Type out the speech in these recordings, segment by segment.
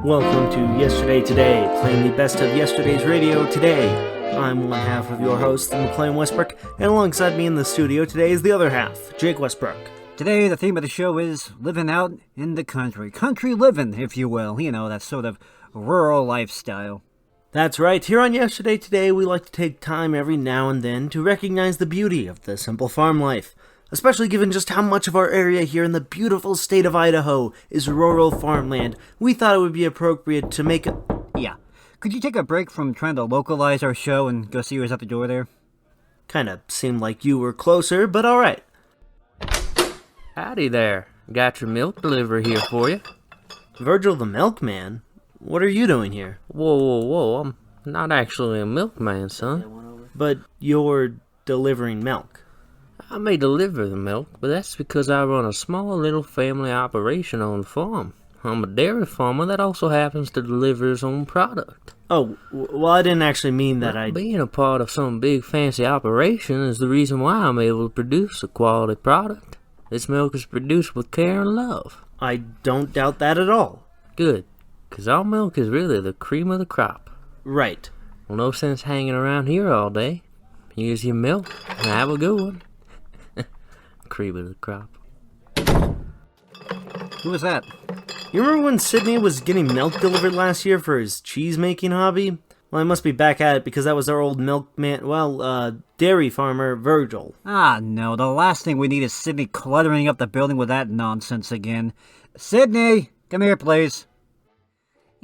Welcome to Yesterday Today, playing the best of yesterday's radio today. I'm one half of your host, McLean Westbrook, and alongside me in the studio today is the other half, Jake Westbrook. Today, the theme of the show is living out in the country. Country living, if you will. You know, that sort of rural lifestyle. That's right. Here on Yesterday Today, we like to take time every now and then to recognize the beauty of the simple farm life, especially given just how much of our area here in the beautiful state of Idaho is rural farmland. We thought it would be appropriate to make a... Yeah. Could you take a break from trying to localize our show and go see who's at the door there? Kinda seemed like you were closer, but alright. Howdy there. Got your milk delivery here for you. Virgil the milkman? What are you doing here? Whoa. I'm not actually a milkman, son. But you're delivering milk. I may deliver the milk, but that's because I run a small little family operation on the farm. I'm a dairy farmer that also happens to deliver his own product. Oh, well, I didn't actually mean that. Being a part of some big fancy operation is the reason why I'm able to produce a quality product. This milk is produced with care and love. I don't doubt that at all. Good, because our milk is really the cream of the crop. Right. Well, no sense hanging around here all day. Use your milk and have a good one. Cream of the crop. Who was that? You remember when Sydney was getting milk delivered last year for his cheese-making hobby? Well, I must be back at it because that was our old milkman, dairy farmer, Virgil. Ah, no, the last thing we need is Sydney cluttering up the building with that nonsense again. Sydney, come here, please.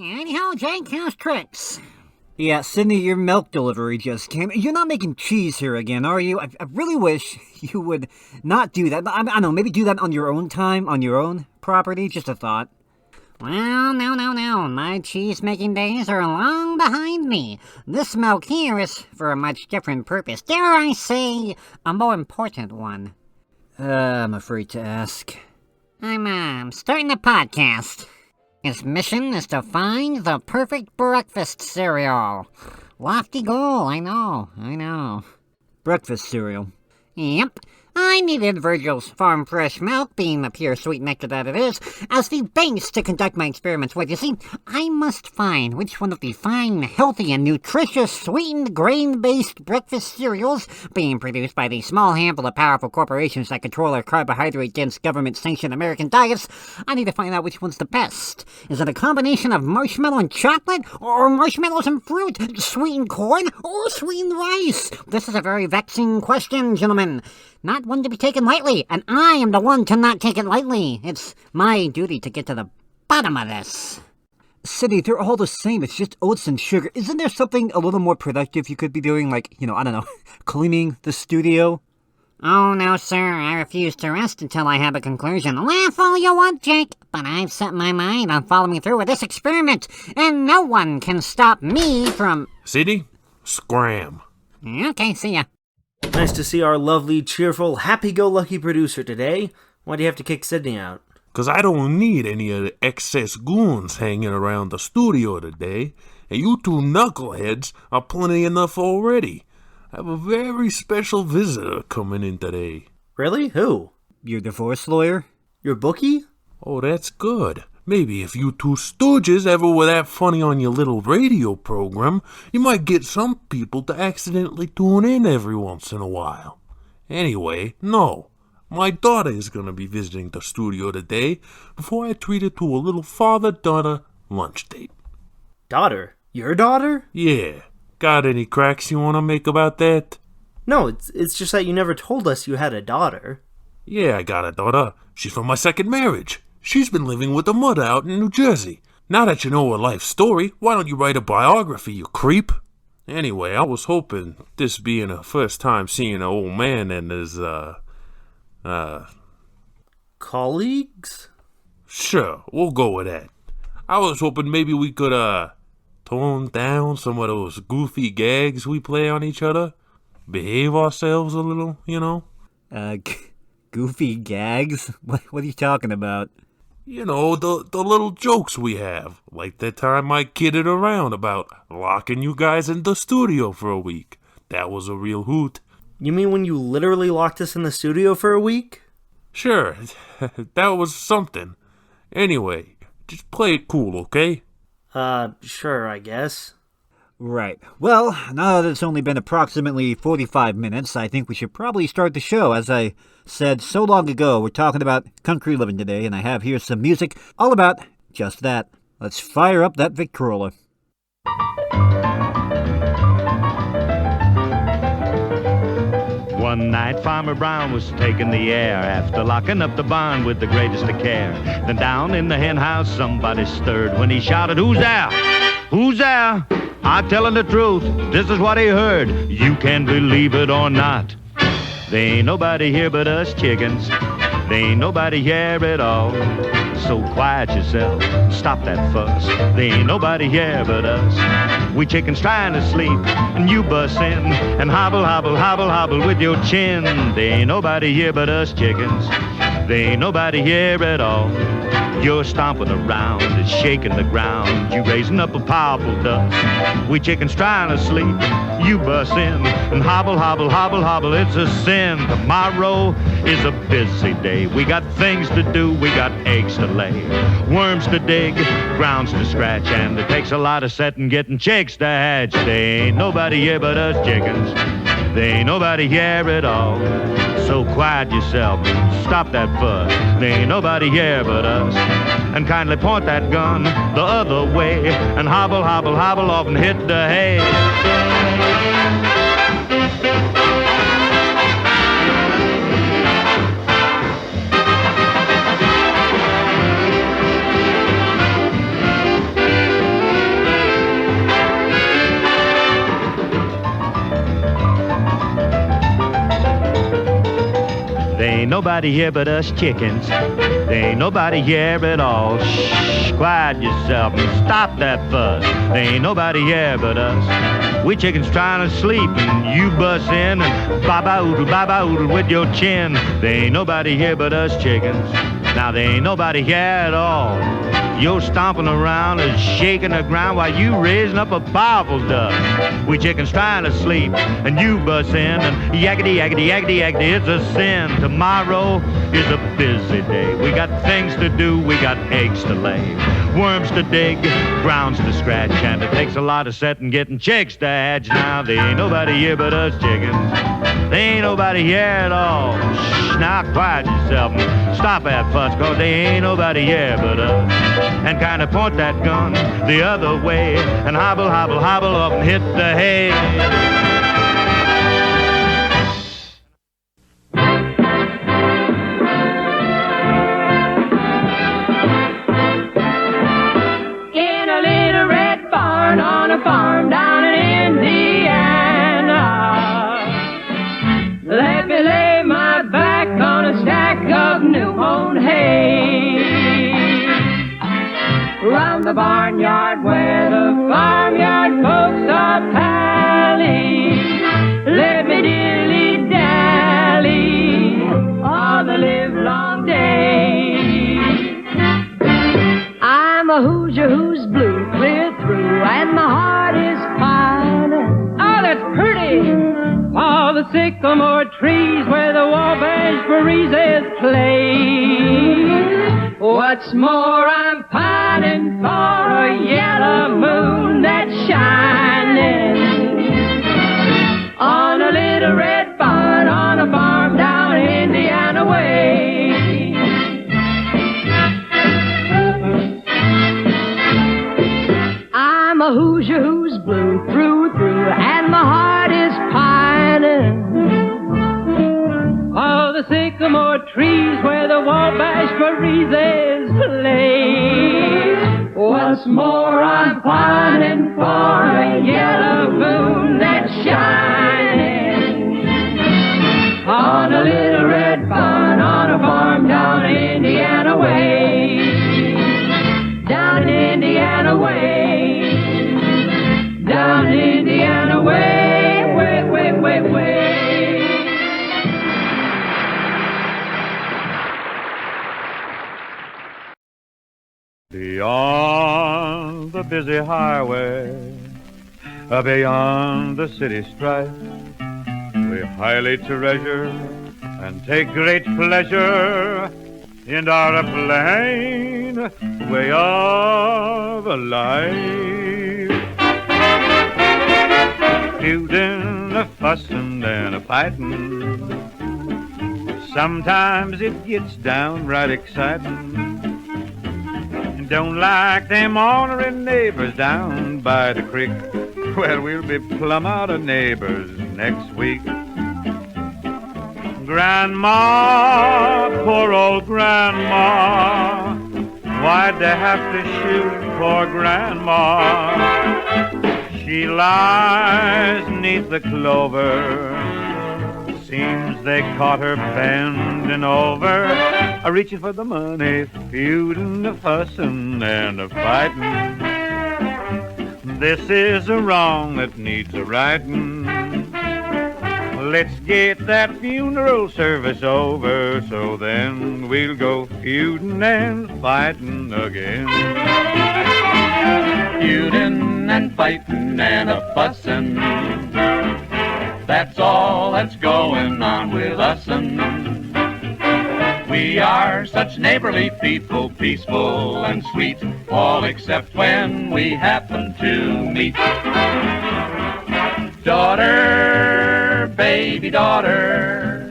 Anyhow, Jake, how's tricks? Yeah, Sydney, your milk delivery just came. You're not making cheese here again, are you? I really wish you would not do that. I don't know, maybe do that on your own time, on your own property, just a thought. Well, no. My cheese-making days are long behind me. This milk here is for a much different purpose. Dare I say, a more important one. I'm afraid to ask. I'm starting a podcast. Its mission is to find the perfect breakfast cereal. Lofty goal, I know. Breakfast cereal. Yep. I needed Virgil's farm fresh milk, being the pure sweet nectar that it is, as the base to conduct my experiments with. You see, I must find which one of the fine, healthy, and nutritious sweetened grain-based breakfast cereals being produced by the small handful of powerful corporations that control our carbohydrate-dense government-sanctioned American diets. I need to find out which one's the best. Is it a combination of marshmallow and chocolate, or marshmallows and fruit, sweetened corn, or sweetened rice? This is a very vexing question, gentlemen. Not one to be taken lightly, and I am the one to not take it lightly. It's my duty to get to the bottom of this. Sydney, they're all the same. It's just oats and sugar. Isn't there something a little more productive you could be doing, like, I don't know, cleaning the studio? Oh, no, sir. I refuse to rest until I have a conclusion. Laugh all you want, Jake, but I've set my mind on following through with this experiment, and no one can stop me from... Sydney, scram. Okay, see ya. Nice to see our lovely, cheerful, happy-go-lucky producer today. Why do you have to kick Sydney out? 'Cause I don't need any of the excess goons hanging around the studio today, and you two knuckleheads are plenty enough already. I have a very special visitor coming in today. Really? Who? Your divorce lawyer? Your bookie? Oh, that's good. Maybe if you two stooges ever were that funny on your little radio program, you might get some people to accidentally tune in every once in a while. Anyway, no. My daughter is going to be visiting the studio today before I treat her to a little father-daughter lunch date. Daughter? Your daughter? Yeah. Got any cracks you want to make about that? No, it's just that you never told us you had a daughter. Yeah, I got a daughter. She's from my second marriage. She's been living with her mother out in New Jersey. Now that you know her life story, why don't you write a biography, you creep? Anyway, I was hoping, this being her first time seeing an old man and his, Colleagues? Sure, we'll go with that. I was hoping maybe we could, tone down some of those goofy gags we play on each other. Behave ourselves a little, Goofy gags? What are you talking about? You know, the little jokes we have. Like that time I kidded around about locking you guys in the studio for a week. That was a real hoot. You mean when you literally locked us in the studio for a week? Sure, that was something. Anyway, just play it cool, okay? Sure, I guess. Right. Well, now that it's only been approximately 45 minutes, I think we should probably start the show. As I said so long ago, we're talking about country living today, and I have here some music all about just that. Let's fire up that Victrola. One night Farmer Brown was taking the air after locking up the barn with the greatest of care. Then down in the hen house somebody stirred when he shouted, "Who's there? Who's there?" I'm telling the truth, this is what he heard. You can believe it or not. There ain't nobody here but us chickens. There ain't nobody here at all. So quiet yourself, stop that fuss. There ain't nobody here but us. We chickens trying to sleep, and you bust in and hobble, hobble, hobble, hobble with your chin. There ain't nobody here but us chickens. There ain't nobody here at all. You're stomping around and shaking the ground. You raising up a powerful dust. We chickens trying to sleep. You bust in and hobble, hobble, hobble, hobble. It's a sin. Tomorrow is a busy day. We got things to do. We got eggs to lay, worms to dig, grounds to scratch, and it takes a lot of setting getting chicks to hatch. There ain't nobody here but us chickens. There ain't nobody here at all. So quiet yourself, stop that fuss. There ain't nobody here but us. And kindly point that gun the other way and hobble, hobble, hobble off and hit the hay. There ain't nobody here but us chickens. There ain't nobody here at all. Shh, quiet yourself and stop that fuss. There ain't nobody here but us. We chickens trying to sleep and you bust in and baba-oodle with your chin. There ain't nobody here but us chickens. Now there ain't nobody here at all. You're stomping around and shaking the ground while you raising up a powerful dust. We chickens trying to sleep and you bust in and yakety, yakety, yakety, yakety. It's a sin. Tomorrow is a busy day. We got things to do. We got eggs to lay, worms to dig, grounds to scratch, and it takes a lot of setting getting chicks to hatch. Now there ain't nobody here but us chickens. There ain't nobody here at all. Shh, now quiet yourself and stop that fuss, 'cause there ain't nobody here but us. And kind of point that gun the other way and hobble, hobble, hobble up and hit the hay. In a little red barn on a farm down in Indiana, let me lay my back on a stack of new-mown hay. Round the barnyard where the farmyard folks are pally, let me dilly-dally all the livelong day. I'm a Hoosier who's blue clear through, and my heart is fine. Oh, that's pretty! All the sycamore trees where the Wabash breezes play. What's more, I'm pining for a yellow moon that's shining on a little red barn on a farm down Indiana way. I'm a Hoosier who's blue through, and my heart is pining. All the sycamore trees where the Wabash breezes play. What's more, I'm pining for a yellow moon that's shining on a little red barn on a farm down Indiana way. Down Indiana way. Down Indiana way, way, way, way, way. Beyond the busy highway, beyond the city strife, we highly treasure and take great pleasure in our plain way of life. Feuding, a fussing, and a fighting. Sometimes it gets downright exciting. Don't like them ornery neighbors down by the creek. Well, we'll be plumb out of neighbors next week. Grandma, poor old Grandma, why'd they have to shoot poor Grandma? She lies 'neath the clover. Seems they caught her bending over, reaching for the money, feuding, a fussing, and a fighting. This is a wrong that needs a righting. Let's get that funeral service over, so then we'll go feuding and fighting again. Feuding and fighting and a fussin', that's all that's going on with us'n. We are such neighborly people, peaceful and sweet, all except when we happen to meet. Daughter, baby daughter,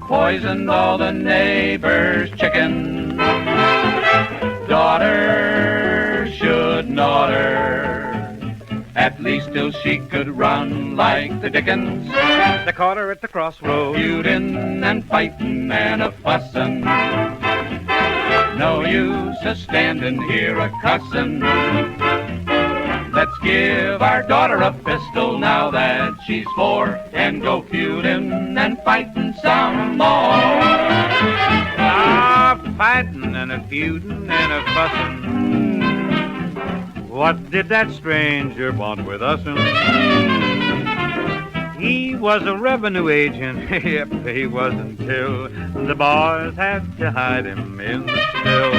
poisoned all the neighbors' chicken. Daughter should oughter, at least till she could run like the dickens. They caught her at the crossroads, Feuding and fighting and a fussin'. No use a standing here a cussin'. Let's give our daughter a pistol now that she's 4, and go feuding and fighting some more. Ah, fighting and a feuding and a fussin'. What did that stranger want with us? He was a revenue agent, yep, he was until the boys had to hide him in the still.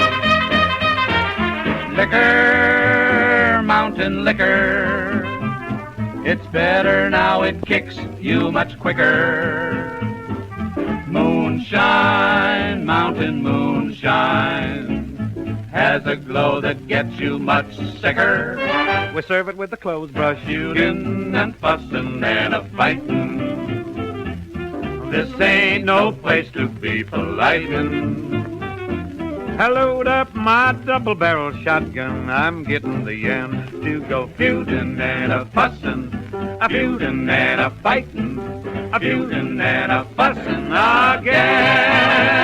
Liquor, mountain liquor, it's better now, it kicks you much quicker. Moonshine, mountain moonshine, has a glow that gets you much sicker. We serve it with the clothes brush, shooting and fussing and a fighting. This ain't no place to be politin'. I load up my double-barrel shotgun, I'm getting the yen to go feuding and a fussing, a feuding and a fighting, a feuding and a fussing again.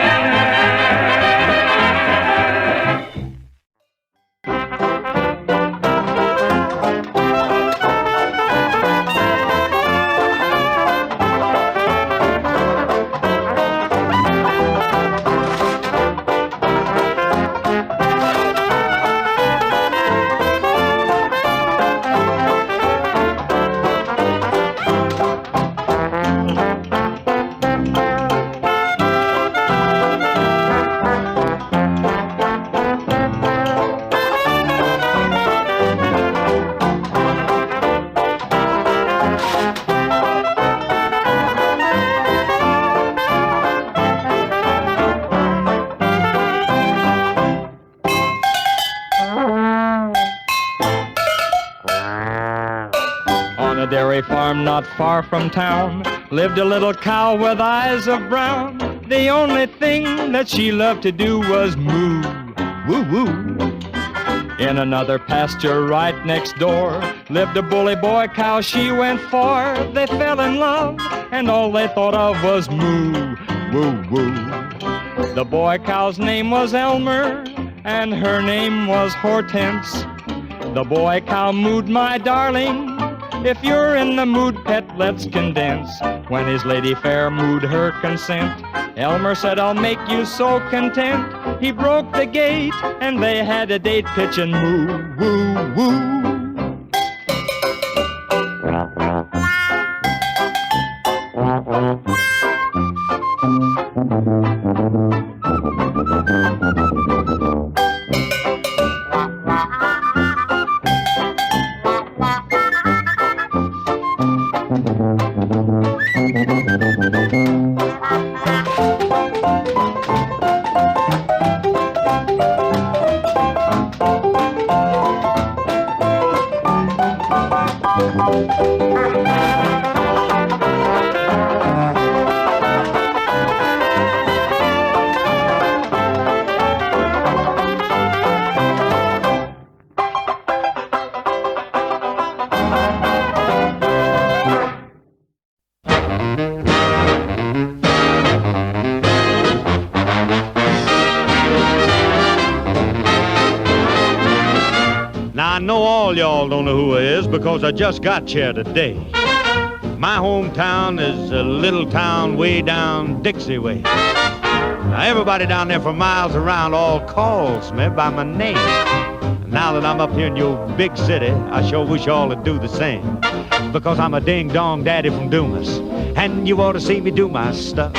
Farm not far from town lived a little cow with eyes of brown. The only thing that she loved to do was moo, woo woo. In another pasture right next door lived a bully boy cow she went for. They fell in love and all they thought of was moo, woo woo. The boy cow's name was Elmer and her name was Hortense. The boy cow mooed, my darling, if you're in the mood, pet, let's condense. When his lady fair mooed her consent, Elmer said, I'll make you so content. He broke the gate, and they had a date pitching moo, woo, woo. I know all y'all don't know who I is because I just got here today. My hometown is a little town way down Dixie way. Now everybody down there for miles around all calls me by my name. Now that I'm up here in your big city, I sure wish y'all would do the same. Because I'm a ding-dong daddy from Dumas, and you ought to see me do my stuff.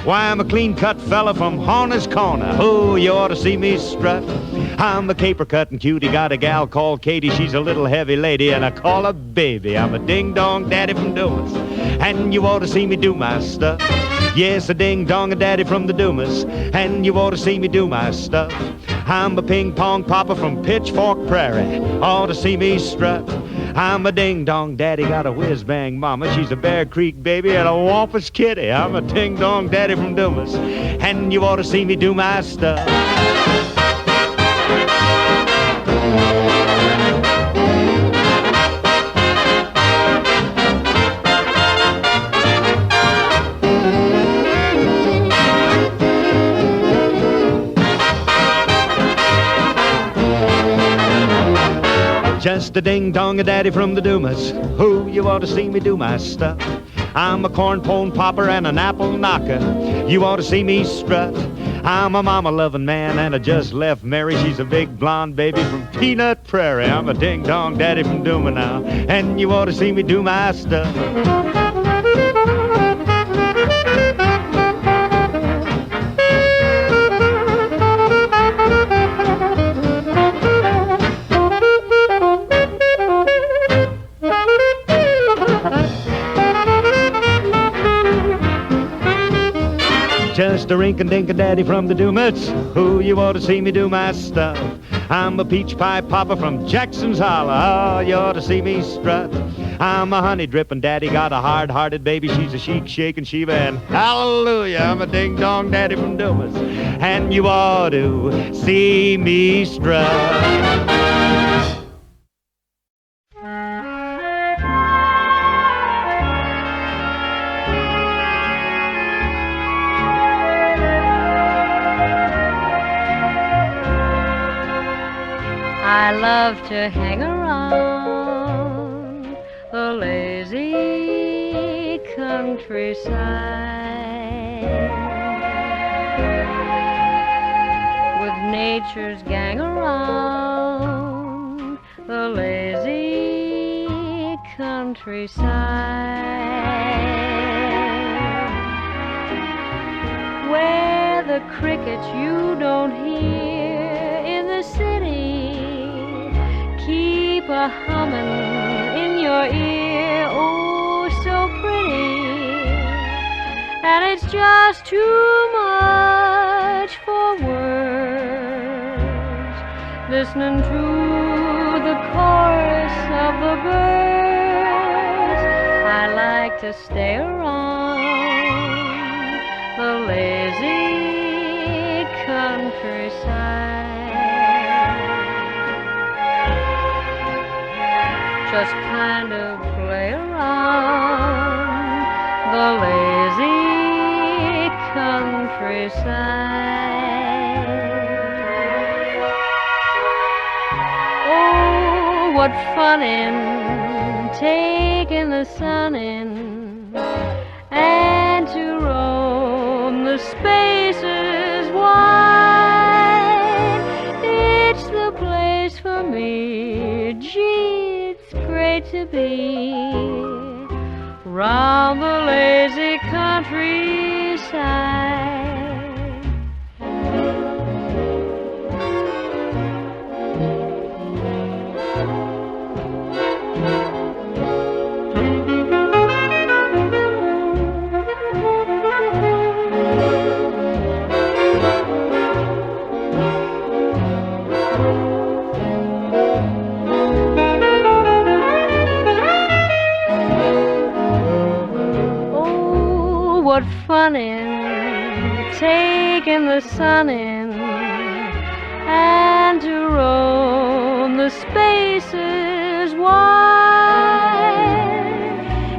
Why, I'm a clean-cut fella from Horner's Corner. Oh, you ought to see me strut. I'm a caper-cutting cutie, got a gal called Katie. She's a little heavy lady, and I call her baby. I'm a ding-dong daddy from Dumas, and you ought to see me do my stuff. Yes, a ding-dong daddy from the Dumas, and you ought to see me do my stuff. I'm a ping-pong papa from Pitchfork Prairie. Ought to see me strut. I'm a ding-dong daddy, got a whiz-bang mama. She's a Bear Creek baby and a Wampus kitty. I'm a ding-dong daddy from Dumas, and you ought to see me do my stuff. Just a ding-dong-a-daddy from the Dumas. Who, you ought to see me do my stuff. I'm a corn-pone popper and an apple knocker. You ought to see me strut. I'm a mama-loving man and I just left Mary. She's a big blonde baby from Peanut Prairie. I'm a ding-dong-daddy from Duma now, and you ought to see me do my stuff. Just a rink-a-dink-a-daddy from the Dumas. Who, you ought to see me do my stuff. I'm a peach pie popper from Jackson's Holler. Oh, you ought to see me strut. I'm a honey-drippin' daddy, got a hard-hearted baby. She's a chic-shakin' Sheba, and hallelujah, I'm a ding-dong daddy from Dumas, and you ought to see me strut. I love to hang around the lazy countryside with nature's gang around the lazy countryside where the crickets you don't hear in the city keep a hummin' in your ear, oh, so pretty. And it's just too much for words, listening to the chorus of the birds. I like to stay around the lazy countryside, just kind of play around the lazy countryside. Oh, what fun in taking the sun in and to roam the spaces wide. It's the place for me, gee, great to be round the lazy countryside. What fun in taking the sun in and to roam the spaces wide.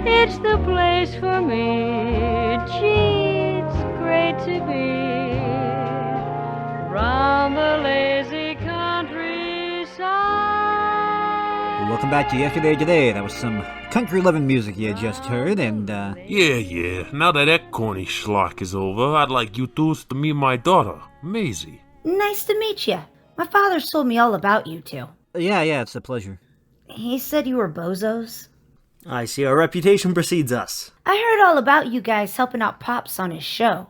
It's the place for me, gee, it's great to be round the lazy countryside. welcome back to Yesterday Today. That was some country living music you had just heard, and, Yeah. Now that corny schlock is over, I'd like you two to meet my daughter, Maisie. Nice to meet you. My father's told me all about you two. Yeah, it's a pleasure. He said you were bozos. I see our reputation precedes us. I heard all about you guys helping out Pops on his show.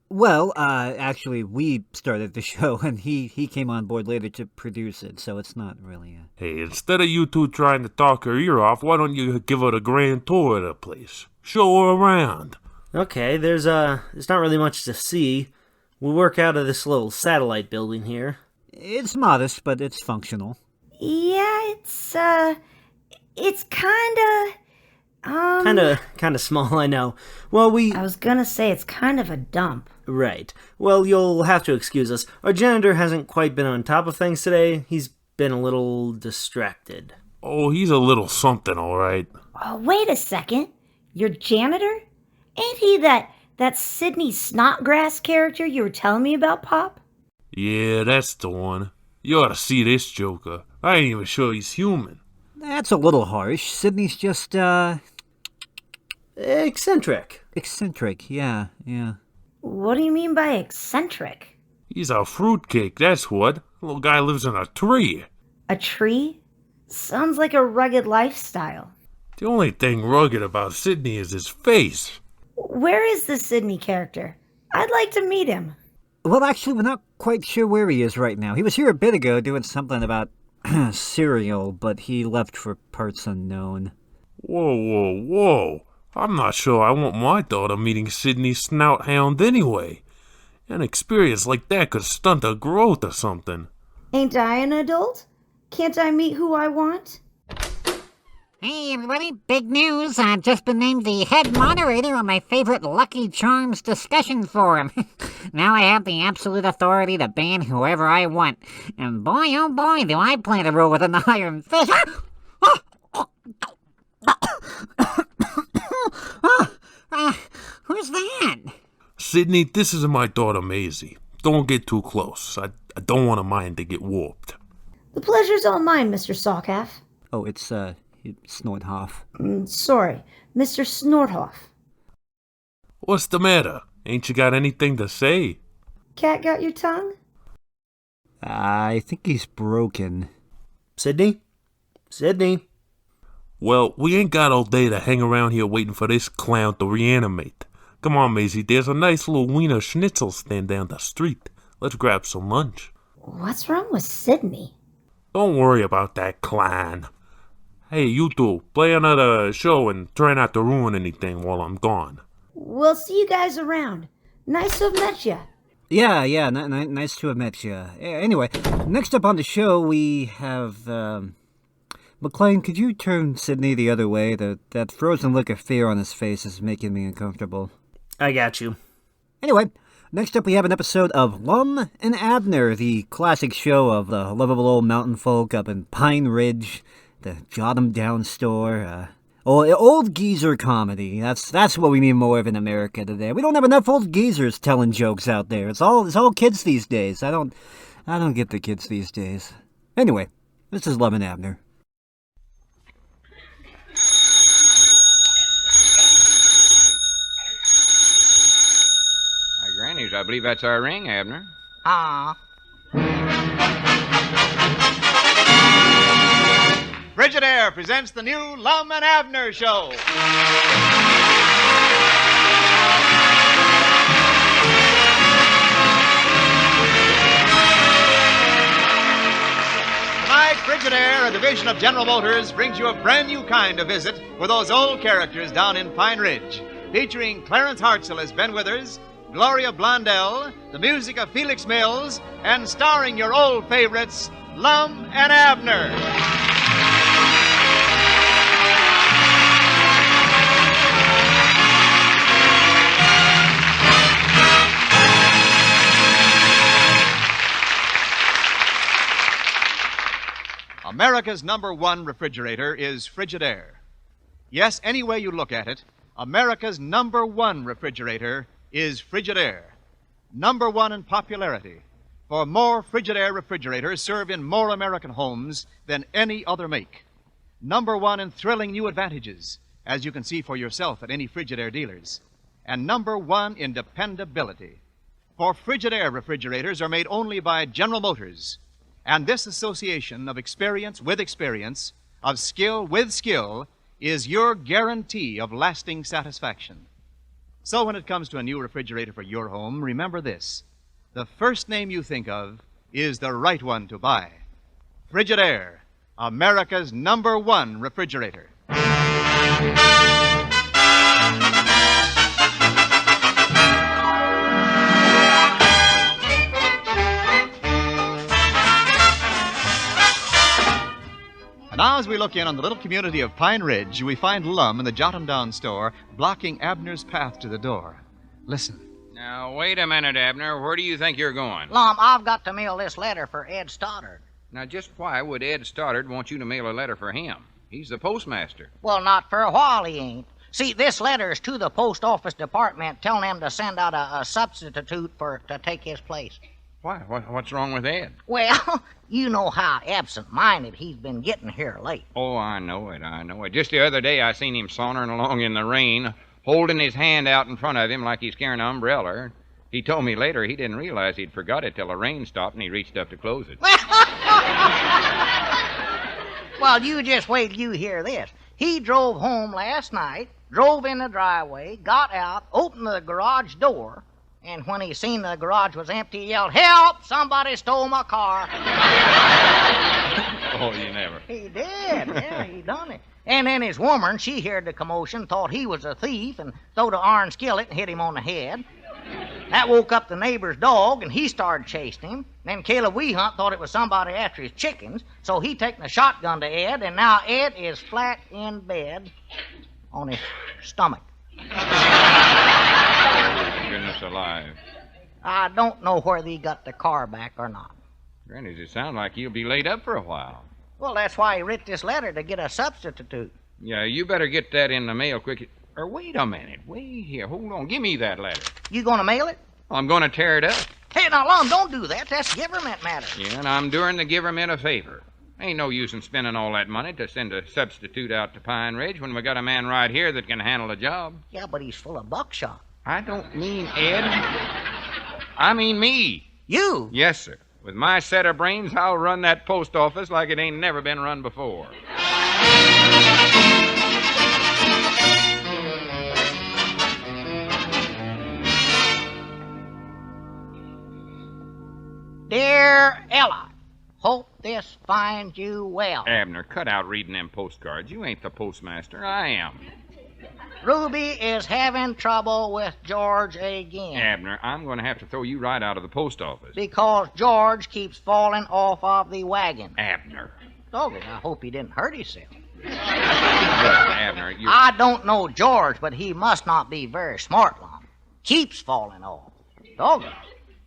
Well, actually, we started the show, and he came on board later to produce it, so it's not really Hey, instead of you two trying to talk her ear off, why don't you give her a grand tour of the place? Show her around. Okay, there's not really much to see. We work out of this little satellite building here. It's modest, but it's functional. Yeah, it's kinda Small, I know. Well, I was gonna say it's kind of a dump. Right. Well, you'll have to excuse us. Our janitor hasn't quite been on top of things today. He's been a little distracted. Oh, he's a little something, all right. Oh, wait a second. Your janitor? Ain't he that Sydney Snodgrass character you were telling me about, Pop? Yeah, that's the one. You ought to see this joker. I ain't even sure he's human. That's a little harsh. Sydney's just, Eccentric. Eccentric, yeah. What do you mean by eccentric? He's a fruitcake, that's what. The little guy lives in a tree. A tree? Sounds like a rugged lifestyle. The only thing rugged about Sydney is his face. Where is the Sydney character? I'd like to meet him. Well, actually, we're not quite sure where he is right now. He was here a bit ago doing something about cereal, but he left for parts unknown. Whoa. I'm not sure I want my daughter meeting Sydney's snout hound anyway. An experience like that could stunt her growth or something. Ain't I an adult? Can't I meet who I want? Hey, everybody, big news. I've just been named the head moderator on my favorite Lucky Charms discussion forum. Now I have the absolute authority to ban whoever I want. And boy, oh boy, do I plan to roll with an iron fist. Who's that? Sydney, this is my daughter Maisie. Don't get too close. I don't want her mind to get warped. The pleasure's all mine, Mr. Salkaff. Oh, it's Snorthoff. Sorry, Mr. Snorthoff. What's the matter? Ain't you got anything to say? Cat got your tongue? I think he's broken. Sydney? Well, we ain't got all day to hang around here waiting for this clown to reanimate. Come on, Maisie, there's a nice little wiener schnitzel stand down the street. Let's grab some lunch. What's wrong with Sydney? Don't worry about that clown. Hey, you two, play another show and try not to ruin anything while I'm gone. We'll see you guys around. Nice to have met you. Yeah, nice to have met you. Anyway, next up on the show we have, McLean, could you turn Sydney the other way? That frozen look of fear on his face is making me uncomfortable. I got you. Anyway, next up we have an episode of Lum and Abner, the classic show of the lovable old mountain folk up in Pine Ridge, the Jot 'em Down store, old geezer comedy. That's what we need more of in America today. We don't have enough old geezers telling jokes out there. It's all kids these days. I don't get the kids these days. Anyway, this is Lum and Abner. Grannies, I believe that's our ring, Abner. Ah. Frigidaire presents the new Lum and Abner show. Tonight, Frigidaire, a division of General Motors, brings you a brand new kind of visit with those old characters down in Pine Ridge, featuring Clarence Hartzell as Ben Withers, Gloria Blondell, the music of Felix Mills, and starring your old favorites, Lum and Abner. America's #1 refrigerator is Frigidaire. Yes, any way you look at it, America's #1 refrigerator is Frigidaire. #1 in popularity. For more Frigidaire refrigerators serve in more American homes than any other make. #1 in thrilling new advantages, as you can see for yourself at any Frigidaire dealers. And #1 in dependability. For Frigidaire refrigerators are made only by General Motors. And this association of experience with experience, of skill with skill, is your guarantee of lasting satisfaction. So when it comes to a new refrigerator for your home, remember this. The first name you think of is the right one to buy. Frigidaire, America's #1 refrigerator. And now as we look in on the little community of Pine Ridge, we find Lum in the Jot-'em-Down store blocking Abner's path to the door. Listen. Now, wait a minute, Abner. Where do you think you're going? Lum, I've got to mail this letter for Ed Stoddard. Now, just why would Ed Stoddard want you to mail a letter for him? He's the postmaster. Well, not for a while he ain't. See, this letter is to the post office department telling them to send out a substitute to take his place. Why? What's wrong with Ed? Well, you know how absent-minded he's been getting here late. Oh, I know it. Just the other day I seen him sauntering along in the rain, holding his hand out in front of him like he's carrying an umbrella. He told me later he didn't realize he'd forgot it till the rain stopped and he reached up to close it. Well, you just wait till you hear this. He drove home last night, drove in the driveway, got out, opened the garage door, and when he seen the garage was empty, he yelled, "Help! Somebody stole my car." Oh, you never. He did. Yeah, he done it. And then his woman, she heard the commotion, thought he was a thief, and throwed an iron skillet and hit him on the head. That woke up the neighbor's dog, and he started chasing him. Then Caleb Weehunt thought it was somebody after his chickens, so he taken a shotgun to Ed, and now Ed is flat in bed on his stomach. Goodness alive. I don't know whether he got the car back or not. Granny, does it sound like he'll be laid up for a while? Well, that's why he writ this letter, to get a substitute. Yeah, you better get that in the mail quick. Or wait a minute. Wait here. Hold on. Give me that letter. You gonna mail it? I'm going to tear it up. Hey, now, Lum, don't do that. That's government matter. Yeah, and I'm doing the government a favor. Ain't no use in spending all that money to send a substitute out to Pine Ridge when we got a man right here that can handle the job. Yeah, but he's full of buckshot. I don't mean Ed. I mean me. You? Yes, sir. With my set of brains, I'll run that post office like it ain't never been run before. Dear Ella, hope this finds you well. Abner, cut out reading them postcards. You ain't the postmaster. I am. Ruby is having trouble with George again. Abner, I'm going to have to throw you right out of the post office. Because George keeps falling off of the wagon. Abner. Doggone, I hope he didn't hurt himself. Look, Abner, you... I don't know George, but he must not be very smart, Lum. Keeps falling off. Doggone.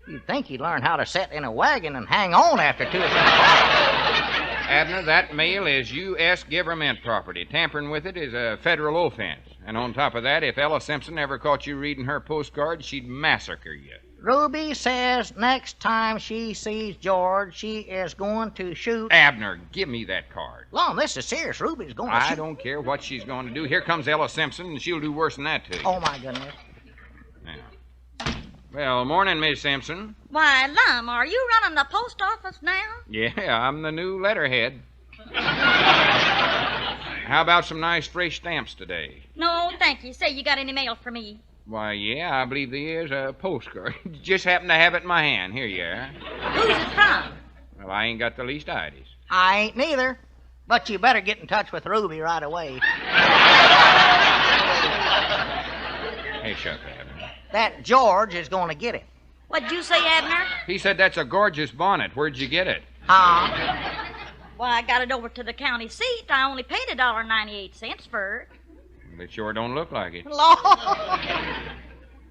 You'd think he'd learn how to sit in a wagon and hang on after 2 or 3 hours. Abner, that mail is U.S. government property. Tampering with it is a federal offense. And on top of that, if Ella Simpson ever caught you reading her postcards, she'd massacre you. Ruby says next time she sees George, she is going to shoot... Abner, give me that card. Lum, this is serious. Ruby's going to shoot... I don't care what she's going to do. Here comes Ella Simpson, and she'll do worse than that to you. Oh, my goodness. Now. Well, morning, Miss Simpson. Why, Lum, are you running the post office now? Yeah, I'm the new letterhead. How about some nice fresh stamps today? No, thank you. Say, you got any mail for me? Why, yeah, I believe there is a postcard. Just happen to have it in my hand. Here you are. Who's it from? Well, I ain't got the least idea. I ain't neither. But you better get in touch with Ruby right away. Hey, shut that. That George is going to get it. What'd you say, Abner? He said that's a gorgeous bonnet. Where'd you get it? Well, I got it over to the county seat. I only paid $1.98 for it. It sure don't look like it. Lord.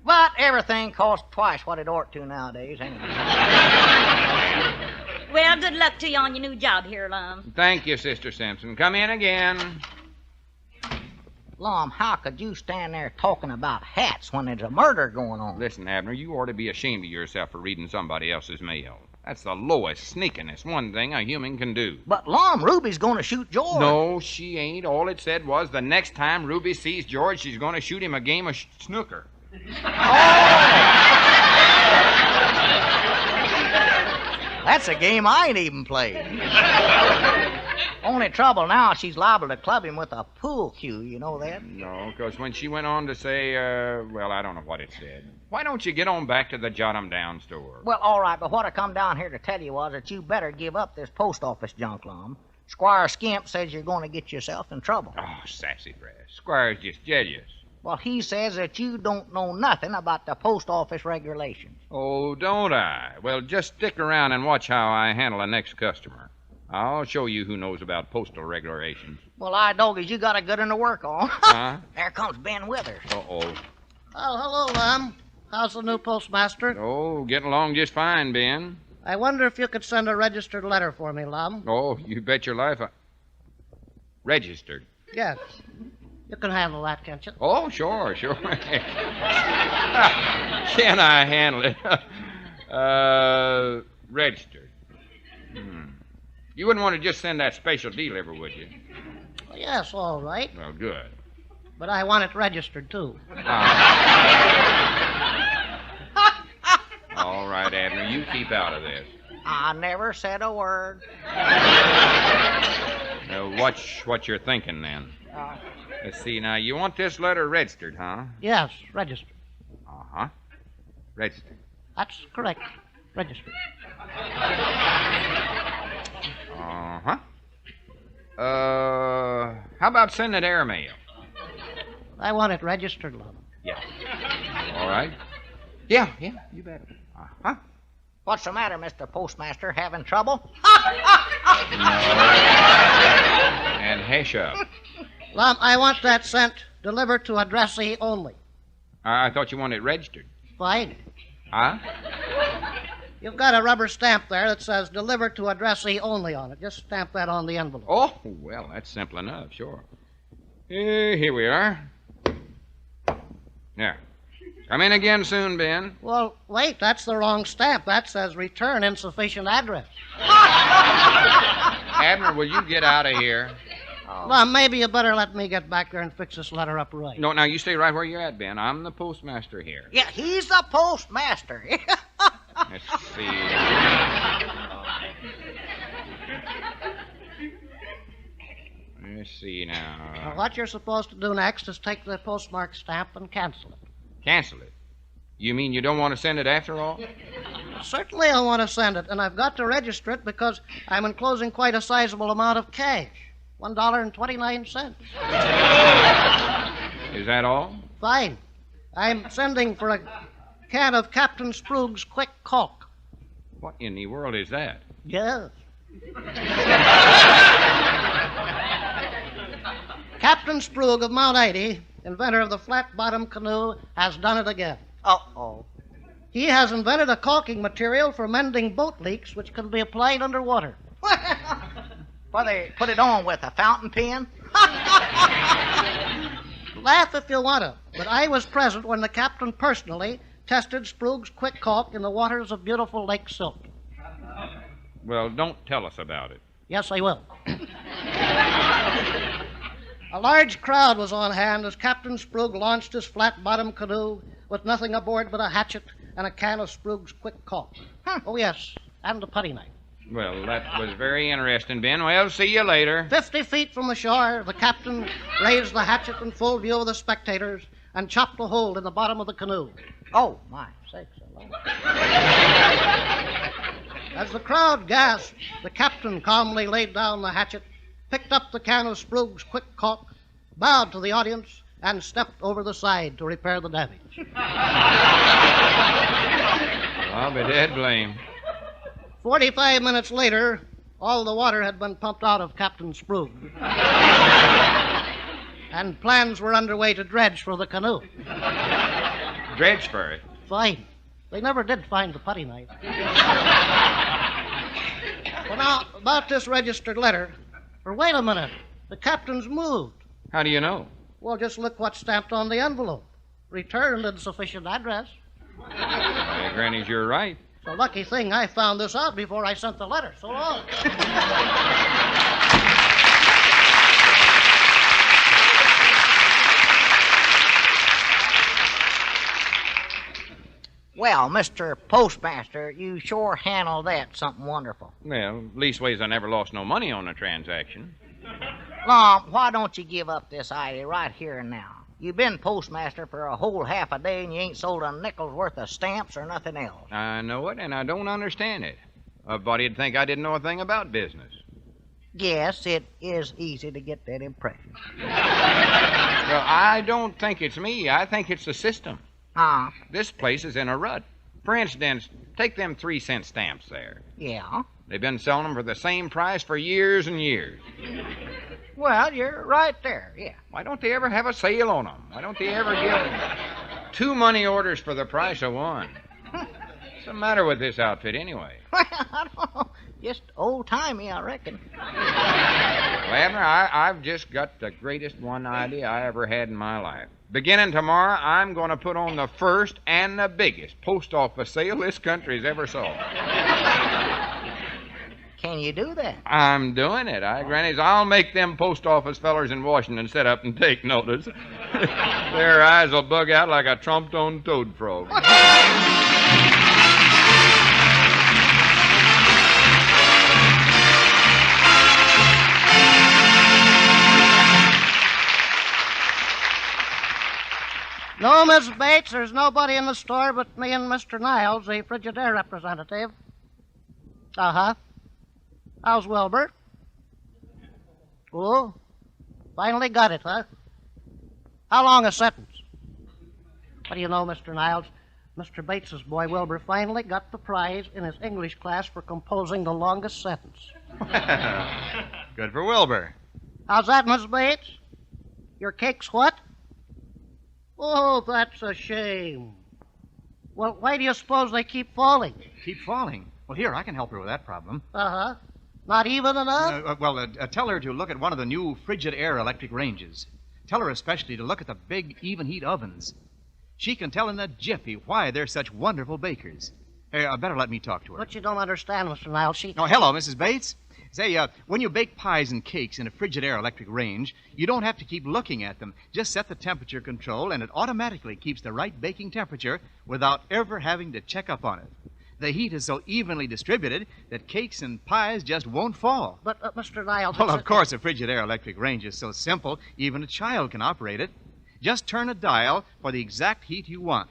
But everything costs twice what it ought to nowadays, anyway. Well, good luck to you on your new job here, Lum. Thank you, Sister Simpson. Come in again. Lum, how could you stand there talking about hats when there's a murder going on? Listen, Abner, you ought to be ashamed of yourself for reading somebody else's mail. That's the lowest, sneakingest one thing a human can do. But, Lum, Ruby's gonna shoot George. No, she ain't. All it said was the next time Ruby sees George, she's going to shoot him a game of snooker. That's a game I ain't even played. Only trouble now, she's liable to club him with a pool cue, you know that? No, because when she went on to say, well, I don't know what it said. Why don't you get on back to the Jot-'em-Down store? Well, all right, but what I come down here to tell you was that you better give up this post office junk, Lum. Squire Skimp says you're going to get yourself in trouble. Oh, sassafras. Squire's just jealous. Well, he says that you don't know nothing about the post office regulations. Oh, don't I? Well, just stick around and watch how I handle the next customer. I'll show you who knows about postal regulations. Well, I doggies, you got a good one to work on. Huh? There comes Ben Withers. Uh-oh. Oh, hello, Lum. How's the new postmaster? Oh, getting along just fine, Ben. I wonder if you could send a registered letter for me, Lum. Oh, you bet your life Registered. Yes. You can handle that, can't you? Oh, sure. Can I handle it? Registered. You wouldn't want to just send that special deliver, would you? Yes, all right. Well, good. But I want it registered, too. All right, Abner, you keep out of this. I never said a word. Watch what you're thinking, then. Let's see, now, you want this letter registered, huh? Yes, registered. Uh-huh. Registered. That's correct. Registered. Uh-huh. How about sending it airmail? I want it registered, Lum. Yeah. All right. Yeah, you bet. Uh-huh. What's the matter, Mr. Postmaster? Having trouble? No. And hush up. Lum, I want that sent delivered to addressee only. I thought you wanted it registered. Fine. Huh? You've got a rubber stamp there that says delivered to addressee only on it. Just stamp that on the envelope. Oh, well, that's simple enough, sure. Here we are. There. Come in again soon, Ben. Well, wait, that's the wrong stamp. That says return insufficient address. Abner, will you get out of here? Well, maybe you better let me get back there and fix this letter up right. No, now you stay right where you're at, Ben. I'm the postmaster here. Yeah, he's the postmaster. Let's see. Let's see now. What you're supposed to do next is take the postmark stamp and cancel it. Cancel it? You mean you don't want to send it after all? Certainly I want to send it, and I've got to register it because I'm enclosing quite a sizable amount of cash. $1.29. Is that all? Fine. I'm sending for a can of Captain Sprug's Quick Caulk. What in the world is that? Yes. Captain Sprug of Mount Aidy, inventor of the flat-bottom canoe, has done it again. Uh-oh. He has invented a caulking material for mending boat leaks which can be applied underwater. What, they put it on with a fountain pen? Laugh if you want to, but I was present when the captain personally tested Sprug's Quick Caulk in the waters of beautiful Lake Silt. Well, don't tell us about it. Yes, I will. A large crowd was on hand as Captain Sprug launched his flat-bottom canoe with nothing aboard but a hatchet and a can of Sprug's Quick Caulk. Oh, yes, and a putty knife. Well, that was very interesting, Ben. Well, see you later. 50 feet from the shore, the captain raised the hatchet in full view of the spectators and chopped a hole in the bottom of the canoe. Oh, my sakes alive. As the crowd gasped, the captain calmly laid down the hatchet, picked up the can of Sprug's Quick Caulk, bowed to the audience, and stepped over the side to repair the damage. I'll be dead blame. 45 minutes later, all the water had been pumped out of Captain Sprug. And plans were underway to dredge for the canoe. Dredge for it? Fine. They never did find the putty knife. Well, now, about this registered letter. Or wait a minute. The captain's moved. How do you know? Well, just look what's stamped on the envelope. Returned insufficient address. Granny's, you're right. It's a lucky thing I found this out before I sent the letter. So long. Well, Mr. Postmaster, you sure handled that something wonderful. Well, leastways I never lost no money on the transaction. Lum, why don't you give up this idea right here and now? You've been postmaster for a whole half a day and you ain't sold a nickel's worth of stamps or nothing else. I know it, and I don't understand it. Everybody'd think I didn't know a thing about business. Yes, it is easy to get that impression. Well, I don't think it's me. I think it's the system. Huh? This place is in a rut. For instance, take them 3-cent stamps there. Yeah? They've been selling them for the same price for years and years. Well, you're right there, yeah. Why don't they ever have a sale on them? Why don't they ever give 2 money orders for the price of 1? What's the matter with this outfit anyway? Well, I don't know. Just old-timey, I reckon. Well, Abner, I've just got the greatest one idea I ever had in my life. Beginning tomorrow, I'm going to put on the first and the biggest post office sale this country's ever saw. Can you do that? I'm doing it. Grannies, I'll make them post office fellers in Washington sit up and take notice. Their eyes will bug out like a trumped-on toad frog. No, Miss Bates, there's nobody in the store but me and Mr. Niles, the Frigidaire representative. Uh-huh. How's Wilbur? Oh, finally got it, huh? How long a sentence? What do you know, Mr. Niles? Mr. Bates's boy Wilbur finally got the prize in his English class for composing the longest sentence. Good for Wilbur. How's that, Miss Bates? Your cake's what? Oh, that's a shame. Well, why do you suppose they keep falling? Keep falling? Well, here, I can help her with that problem. Uh-huh. Not even enough? Tell her to look at one of the new Frigidaire electric ranges. Tell her especially to look at the big even heat ovens. She can tell in a jiffy why they're such wonderful bakers. Hey, better let me talk to her. But you don't understand, Mr. Niles. Oh, hello, Mrs. Bates. Say, when you bake pies and cakes in a Frigidaire electric range, you don't have to keep looking at them. Just set the temperature control, and it automatically keeps the right baking temperature without ever having to check up on it. The heat is so evenly distributed that cakes and pies just won't fall. But, Mr. Niles... Well, of course, a Frigidaire electric range is so simple, even a child can operate it. Just turn a dial for the exact heat you want.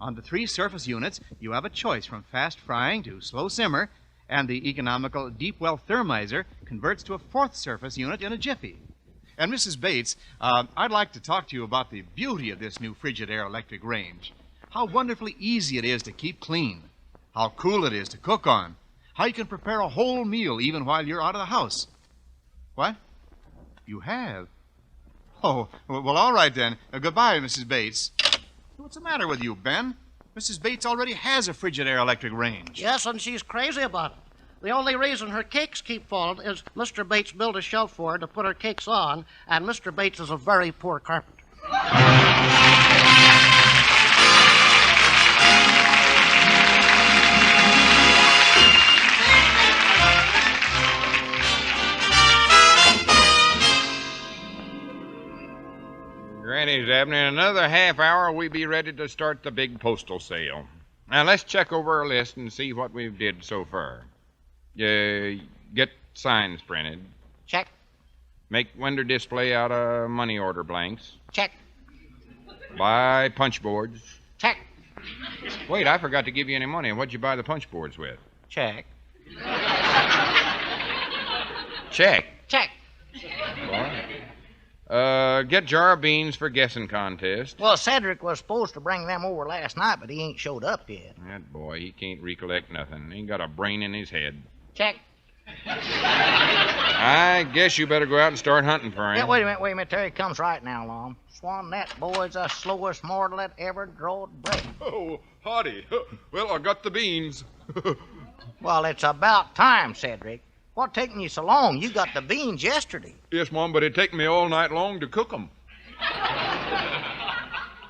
On the 3 surface units, you have a choice from fast frying to slow simmer, and the economical deep well thermizer converts to a 4th surface unit in a jiffy. And Mrs. Bates, I'd like to talk to you about the beauty of this new Frigidaire electric range. How wonderfully easy it is to keep clean. How cool it is to cook on. How you can prepare a whole meal even while you're out of the house. What? You have? Oh, well, all right then. Goodbye, Mrs. Bates. What's the matter with you, Ben? Mrs. Bates already has a Frigidaire electric range. Yes, and she's crazy about it. The only reason her cakes keep falling is Mr. Bates built a shelf for her to put her cakes on, and Mr. Bates is a very poor carpenter. Granny's Abner, in another half hour, we'll be ready to start the big postal sale. Now, let's check over our list and see what we've did so far. Get signs printed. Check. Make window display out of money order blanks. Check. Buy punch boards. Check. Wait, I forgot to give you any money. What'd you buy the punch boards with? Check. Check. Check. Get jar of beans for guessing contest. Well, Cedric was supposed to bring them over last night, but he ain't showed up yet. That boy, he can't recollect nothing. He ain't got a brain in his head. Check. I guess you better go out and start hunting for him. Yeah, wait a minute. There he comes right now, Lum. Swan, that boy's the slowest mortal that ever drawed breath. Oh, howdy. Well, I got the beans. Well, it's about time, Cedric. What taking you so long? You got the beans yesterday. Yes, Mom, but it take me all night long to cook 'em.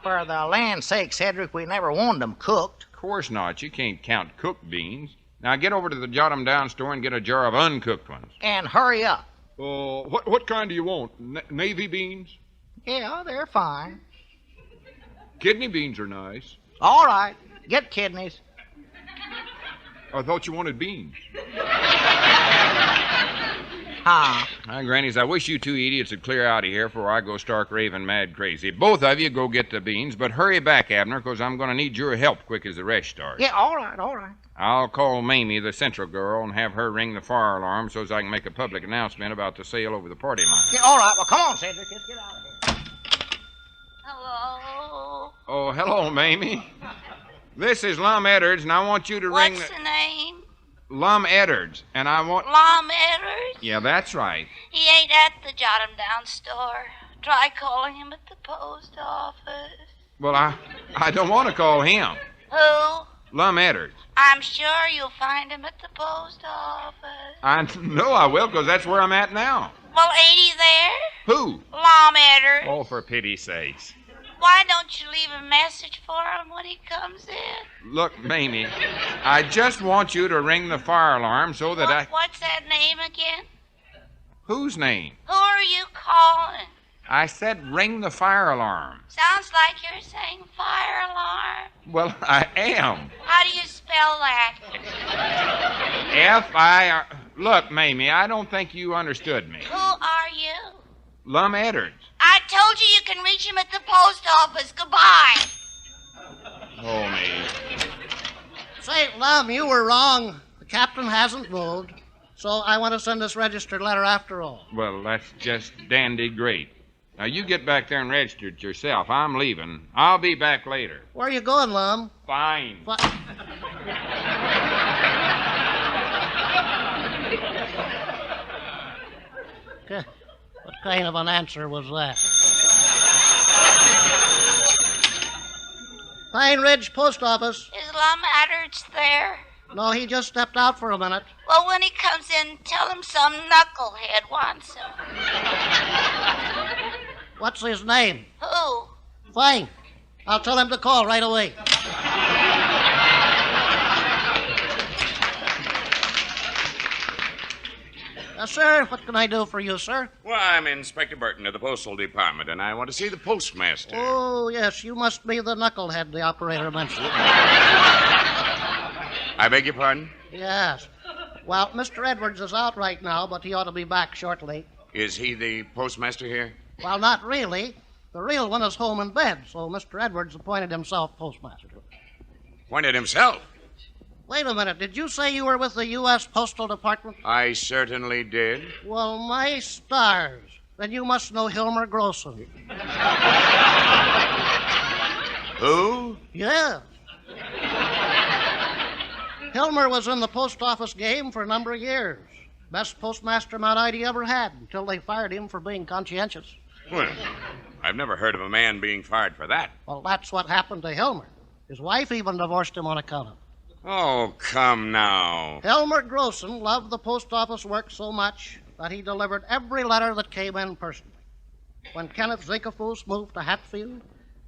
For the land's sake, Cedric, we never wanted them cooked. course not. You can't count cooked beans. Now get over to the Jot 'em Down store and get a jar of uncooked ones. And hurry up. What kind do you want? Navy beans? Yeah, they're fine. Kidney beans are nice. All right. Get kidneys. I thought you wanted beans. Huh? Grannies, I wish you two idiots would clear out of here before I go stark raving mad crazy. Both of you go get the beans, but hurry back, Abner, because I'm going to need your help quick as the rest starts. Yeah, all right, all right. I'll call Mamie, the central girl, and have her ring the fire alarm so as I can make a public announcement about the sale over the party line. Yeah, all right. Well, come on, Cedric. Let's get out of here. Hello? Oh, hello, Mamie. This is Lum Eddards, and I want you to ring What's the name? Lum Eddards, and I want... Lum Eddards? Yeah, that's right. He ain't at the Jot 'em Down store. Try calling him at the post office. Well, I don't want to call him. Who? Lum Eddards. I'm sure you'll find him at the post office. I know I will, because that's where I'm at now. Well, ain't he there? Who? Lum Eddards. Oh, for pity's sakes. Why don't you leave a message for him when he comes in? Look, Mamie, I just want you to ring the fire alarm so that What's that name again? Whose name? Who are you calling? I said ring the fire alarm. Sounds like you're saying fire alarm. Well, I am. How do you spell that? F-I-R... Look, Mamie, I don't think you understood me. Who are you? Lum Eddards. I told you can reach him at the post office. Goodbye. Oh, me. Say, Lum, you were wrong. The captain hasn't moved, so I want to send this registered letter after all. Well, that's just dandy great. Now, you get back there and register it yourself. I'm leaving. I'll be back later. Where are you going, Lum? Fine. What kind of an answer was that? Pine Ridge Post Office. Is Lum Eddards there? No, he just stepped out for a minute. Well, when he comes in, tell him some knucklehead wants him. What's his name? Who? Fine. I'll tell him to call right away. Sir, what can I do for you, sir? Well, I'm Inspector Burton of the Postal Department, and I want to see the postmaster. Oh, yes, you must be the knucklehead the operator mentioned. I beg your pardon? Yes. Well, Mr. Edwards is out right now, but he ought to be back shortly. Is he the postmaster here? Well, not really. The real one is home in bed, so Mr. Edwards appointed himself postmaster. Appointed himself? Wait a minute. Did you say you were with the U.S. Postal Department? I certainly did. Well, my stars. Then you must know Hilmer Grossen. Who? Yeah. Hilmer was in the post office game for a number of years. Best postmaster Mount Ida ever had until they fired him for being conscientious. Well, I've never heard of a man being fired for that. Well, that's what happened to Hilmer. His wife even divorced him on account of it. Oh, come now. Elmer Grossen loved the post office work so much that he delivered every letter that came in personally. When Kenneth Zinkefoos moved to Hatfield,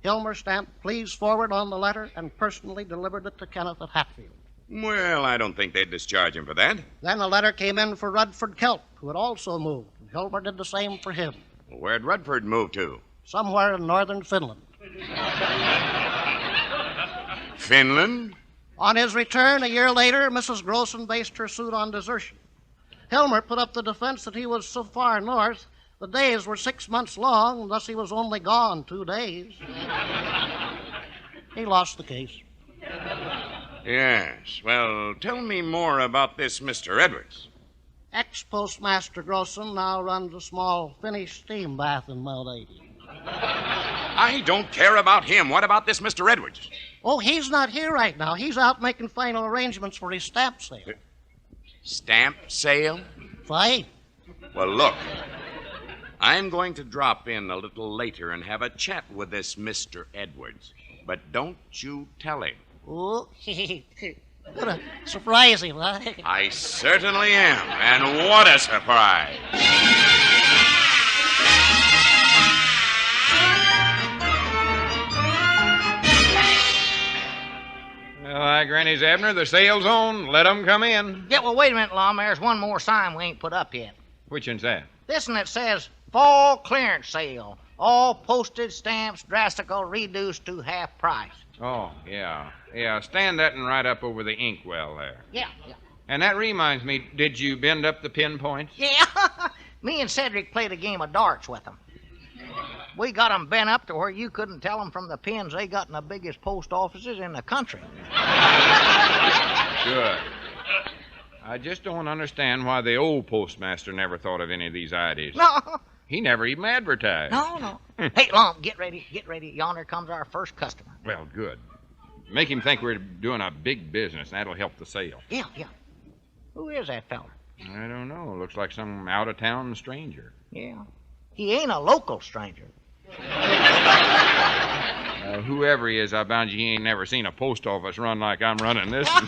Hilmer stamped "Please forward" on the letter and personally delivered it to Kenneth at Hatfield. Well, I don't think they'd discharge him for that. Then a letter came in for Rudford Kelp, who had also moved, and Hilmer did the same for him. Where'd Rudford move to? Somewhere in northern Finland. Finland? On his return a year later, Mrs. Grossen based her suit on desertion. Hilmer put up the defense that he was so far north, the days were 6 months long, and thus he was only gone 2 days. He lost the case. Yes. Well, tell me more about this Mr. Edwards. Ex-postmaster Grossen now runs a small Finnish steam bath in Mount Ida. I don't care about him. What about this Mr. Edwards? Oh, he's not here right now. He's out making final arrangements for his stamp sale. Stamp sale? Fine. Well, look. I'm going to drop in a little later and have a chat with this Mr. Edwards. But don't you tell him. Oh, gonna surprise him, huh? I certainly am. And what a surprise. Well, hi, Granny's Abner. The sale's on. Let 'em come in. Yeah, well, wait a minute, Lum. There's one more sign we ain't put up yet. Which one's that? This one that says fall clearance sale. All postage stamps drastical reduced to half price. Oh, yeah. Yeah, stand that one right up over the inkwell there. Yeah. And that reminds me, did you bend up the pinpoints? Yeah. Me and Cedric played a game of darts with them. We got them bent up to where you couldn't tell them from the pins they got in the biggest post offices in the country. Good. I just don't understand why the old postmaster never thought of any of these ideas. No. He never even advertised. No. Hey, Lum, get ready. Yonder comes our first customer. Well, good. Make him think we're doing a big business, and that'll help the sale. Yeah. Who is that fella? I don't know. Looks like some out-of-town stranger. Yeah. He ain't a local stranger. Whoever he is, I bound you he ain't never seen a post office run like I'm running this one.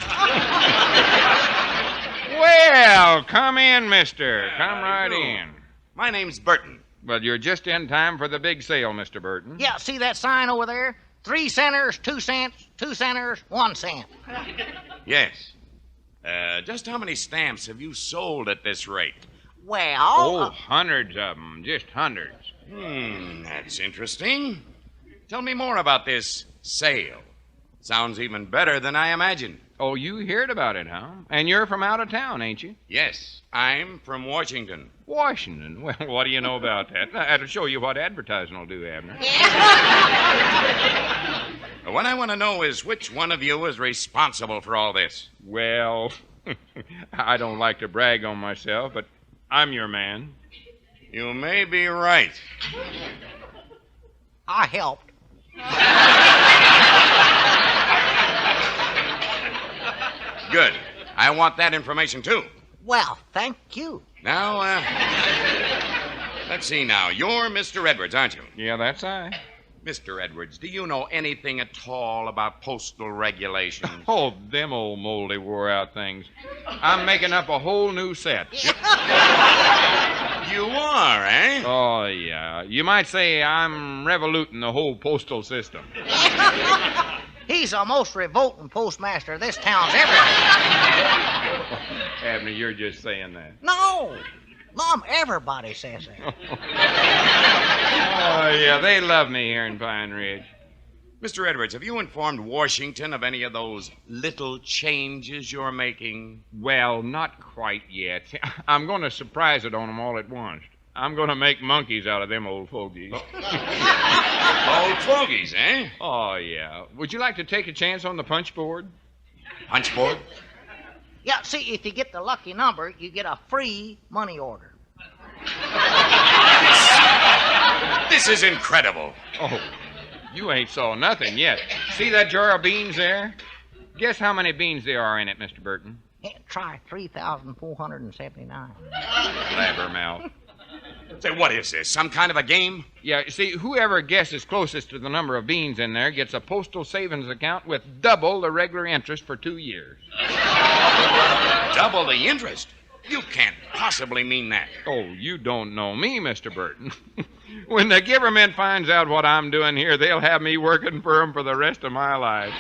Well, come in, mister. Come right in. My name's Burton. Well, you're just in time for the big sale, Mr. Burton. Yeah, see that sign over there? 3 centers, 2 cents, 2 centers, 1 cent. Yes. Just how many stamps have you sold at this rate? Well... hundreds of them. Just hundreds. That's interesting. Tell me more about this sale. Sounds even better than I imagined. Oh, you heard about it, huh? And you're from out of town, ain't you? Yes, I'm from Washington. Washington? Well, what do you know about that? That'll show you what advertising will do, Abner. What I want to know is which one of you is responsible for all this. Well, I don't like to brag on myself, but I'm your man. You may be right. I helped. Good. I want that information, too. Well, thank you. Now, let's see now. You're Mr. Edwards, aren't you? Yeah, that's I. Mr. Edwards, do you know anything at all about postal regulations? Oh, them old moldy wore-out things. I'm making up a whole new set. You are, eh? Oh, yeah. You might say I'm revoluting the whole postal system. He's the most revolting postmaster this town's ever had. Abner, you're just saying that. No. Mom, everybody says that. Oh, yeah, they love me here in Pine Ridge. Mr. Edwards, have you informed Washington of any of those little changes you're making? Well, not quite yet. I'm going to surprise it on them all at once. I'm going to make monkeys out of them old fogies. Old fogies, eh? Oh, yeah. Would you like to take a chance on the punch board? Punch board? Yeah, see, if you get the lucky number, you get a free money order. This is incredible. Oh, you ain't saw nothing yet. See that jar of beans there? Guess how many beans there are in it, Mr. Burton? Yeah, try 3,479. Blabbermouth. Say, what is this? Some kind of a game? Yeah, see, whoever guesses closest to the number of beans in there gets a postal savings account with double the regular interest for 2 years. Double the interest? You can't possibly mean that. Oh, you don't know me, Mr. Burton. When the government finds out what I'm doing here, they'll have me working for them for the rest of my life.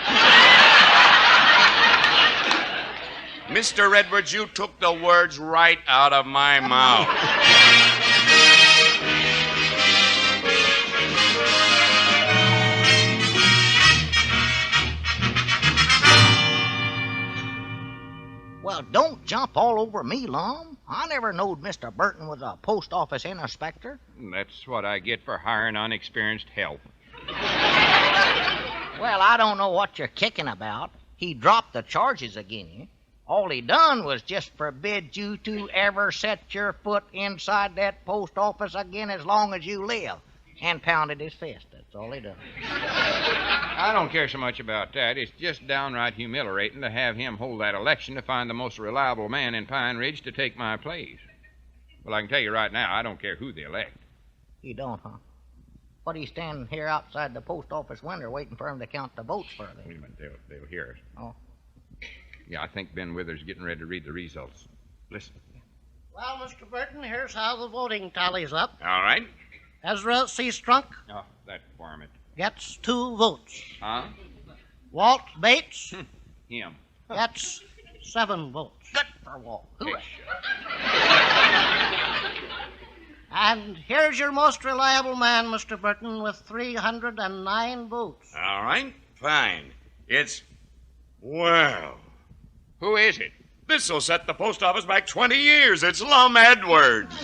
Mr. Edwards, you took the words right out of my mouth. Well, don't jump all over me, Lum. I never knowed Mr. Burton was a post office inspector. That's what I get for hiring unexperienced help. Well, I don't know what you're kicking about. He dropped the charges again you. All he done was just forbid you to ever set your foot inside that post office again as long as you live. And pounded his fist. That's all he done. I don't care so much about that. It's just downright humiliating to have him hold that election to find the most reliable man in Pine Ridge to take my place. Well, I can tell you right now, I don't care who they elect. You don't, huh? What are you standing here outside the post office window waiting for him to count the votes for them? Wait a minute, they'll hear us. Oh. Yeah, I think Ben Withers is getting ready to read the results. Listen. Well, Mr. Burton, here's how the voting tallies up. All right. Ezra C. Strunk Oh, that varmint. gets 2 votes. Huh? Walt Bates Him. That's 7 votes. Good for Walt. Hooray. And here's your most reliable man, Mr. Burton, with 309 votes. All right, fine. It's... well... Who is it? This'll set the post office back 20 years. It's Lum Edwards.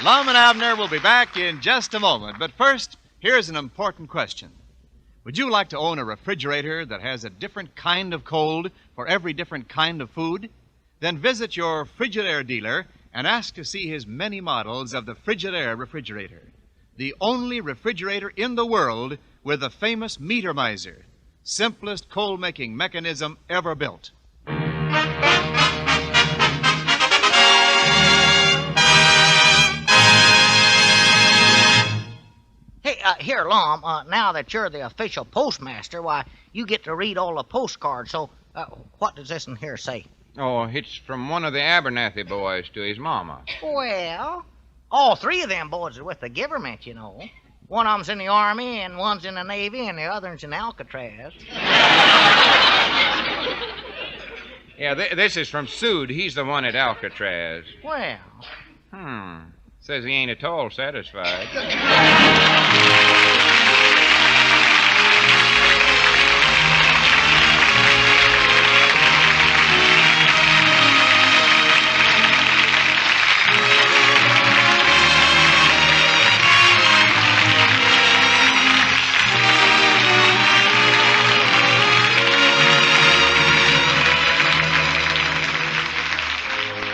Lum and Abner will be back in just a moment. But first, here's an important question. Would you like to own a refrigerator that has a different kind of cold for every different kind of food? Then visit your Frigidaire dealer and ask to see his many models of the Frigidaire refrigerator, the only refrigerator in the world with the famous meter miser, simplest cold-making mechanism ever built. Hey, here, Lum, now that you're the official postmaster, why, you get to read all the postcards. So, what does this in here say? Oh, it's from one of the Abernathy boys to his mama. Well, all 3 of them boys are with the government, you know. One of them's in the Army, and one's in the Navy, and the other's in Alcatraz. Yeah, this is from Sood. He's the one at Alcatraz. Well. Says he ain't at all satisfied.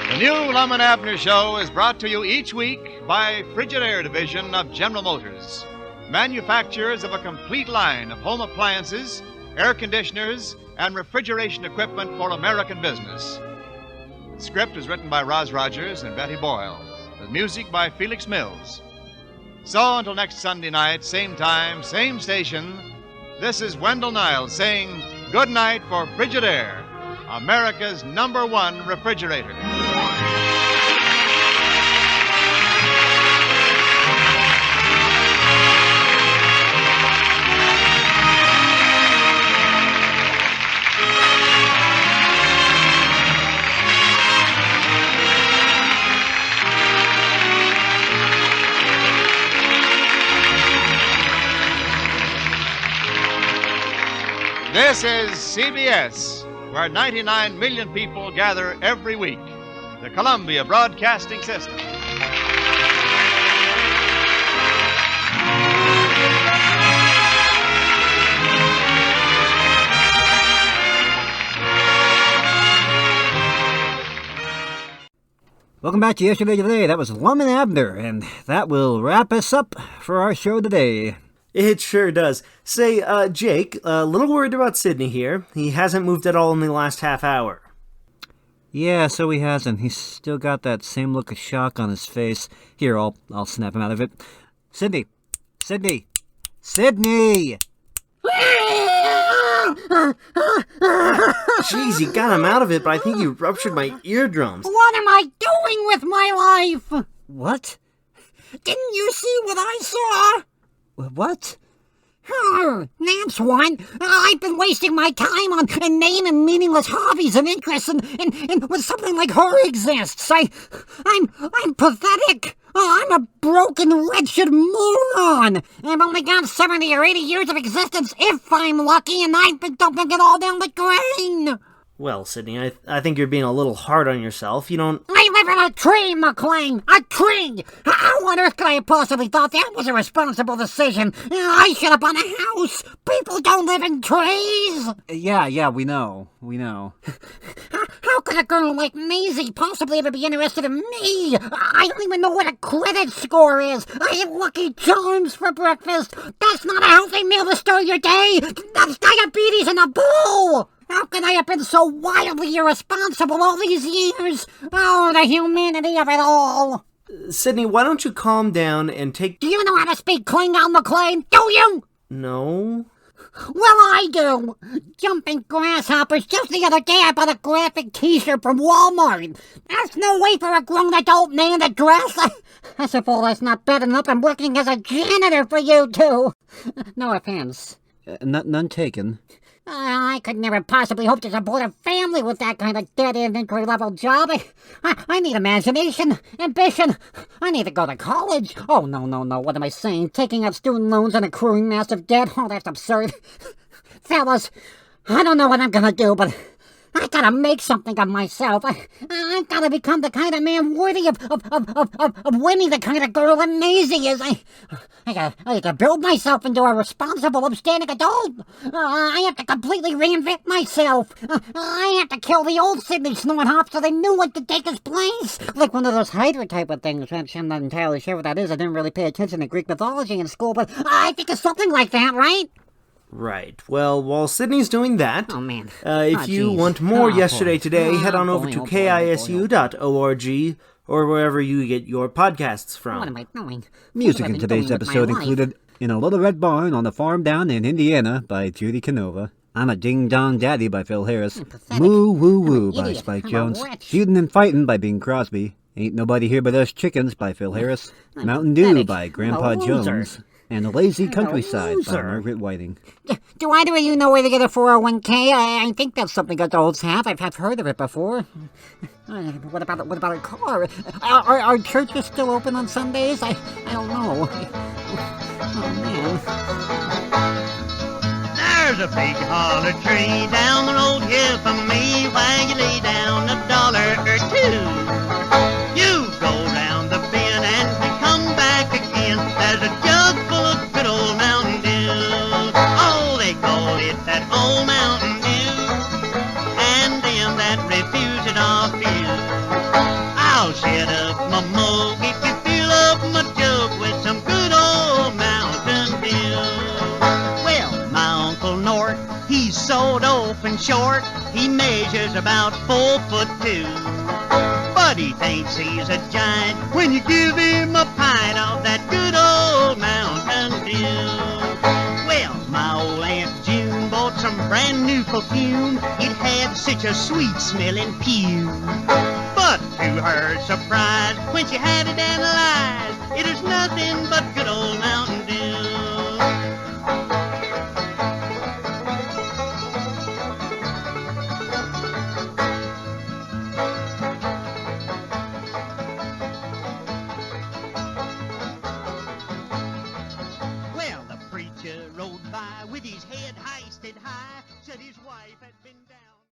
The new Lum and Abner Show is brought to you each week by Frigidaire Division of General Motors, manufacturers of a complete line of home appliances, air conditioners, and refrigeration equipment for American business. The script is written by Roz Rogers and Betty Boyle, with music by Felix Mills. So until next Sunday night, same time, same station, this is Wendell Niles saying good night for Frigidaire, America's #1 refrigerator. This is CBS, where 99 million people gather every week. The Columbia Broadcasting System. Welcome back to Yesterday Today. That was Lum and Abner, and that will wrap us up for our show today. It sure does. Say, Jake, a little worried about Sidney here. He hasn't moved at all in the last half hour. Yeah, so he hasn't. He's still got that same look of shock on his face. Here, I'll snap him out of it. Sidney! Sidney! Sidney! Jeez, you got him out of it, but I think you ruptured my eardrums. What am I doing with my life? What? Didn't you see what I saw? What? That's one. I've been wasting my time on inane and meaningless hobbies and interests, and when something like her exists, I'm pathetic. I'm a broken, wretched moron. I've only got 70 or 80 years of existence if I'm lucky, and I've been dumping it all down the drain. Well, Sidney, I think you're being a little hard on yourself. You don't... I live in a tree, McLean! A tree! How on earth could I have possibly thought that was a responsible decision? I should have bought a house! People don't live in trees! Yeah, we know. How could a girl like Maisie possibly ever be interested in me? I don't even know what a credit score is! I had Lucky Charms for breakfast! That's not a healthy meal to start your day! That's diabetes in a bowl! How could I have been so wildly irresponsible all these years? Oh, the humanity of it all! Sydney, why don't you calm down and take... Do you know how to speak Klingon, McLean? Do you? No. Well, I do. Jumping grasshoppers. Just the other day I bought a graphic t-shirt from Walmart. There's no way for a grown adult man to dress. As if all that's not bad enough, I'm working as a janitor for you two. No offense. None taken. I could never possibly hope to support a family with that kind of dead-end entry-level job. I need imagination, ambition. I need to go to college. Oh, no. What am I saying? Taking up student loans and accruing massive debt? Oh, that's absurd. Fellas, I don't know what I'm gonna do, but I gotta make something of myself. I gotta become the kind of man worthy of winning the kind of girl that Maisie is. I gotta build myself into a responsible, upstanding adult. I have to completely reinvent myself. I have to kill the old Sydney Snorthop so they knew what to take his place. Like one of those Hydra type of things. I'm not entirely sure what that is. I didn't really pay attention to Greek mythology in school, but I think it's something like that, right? Right. Well, while Sydney's doing that, oh man, if you want more Yesterday Today, head on over to KISU.org or wherever you get your podcasts from. What am I doing? Music in today's episode included In a Little Red Barn on a Farm Down in Indiana by Judy Canova. I'm a Ding Dong Daddy by Phil Harris. Woo Woo Woo by Spike Jones. Shootin' and Fightin' by Bing Crosby. Ain't Nobody Here But Us Chickens by Phil Harris. Mountain Dew by Grandpa Jones. And A Lazy Countryside by Margaret Whiting. Do either of you know where to get a 401k? I think that's something adults have. I've heard of it before. What about a car? Are churches still open on Sundays? I don't know. Oh, man. There's a big holler tree down the road here from me where you lay down $1 or $2. You go round the bend and come back again. There's a jug full of good old Mountain Dew. Oh, they call it that old Mountain Dew. And them that refuse it off you. I'll shut up my mug if you fill up my jug with some good old Mountain Dew. Well, my Uncle Nort, he's so dope and short, he measures about 4'2". But he thinks he's a giant when you give him a pint of that good old Mountain Dew. Well, my old Aunt June bought some brand new perfume. It had such a sweet-smelling pew. But to her surprise, when she had it analyzed, it was nothing but good old Mountain Dew. Rode by with his head hoisted high, said his wife had been down.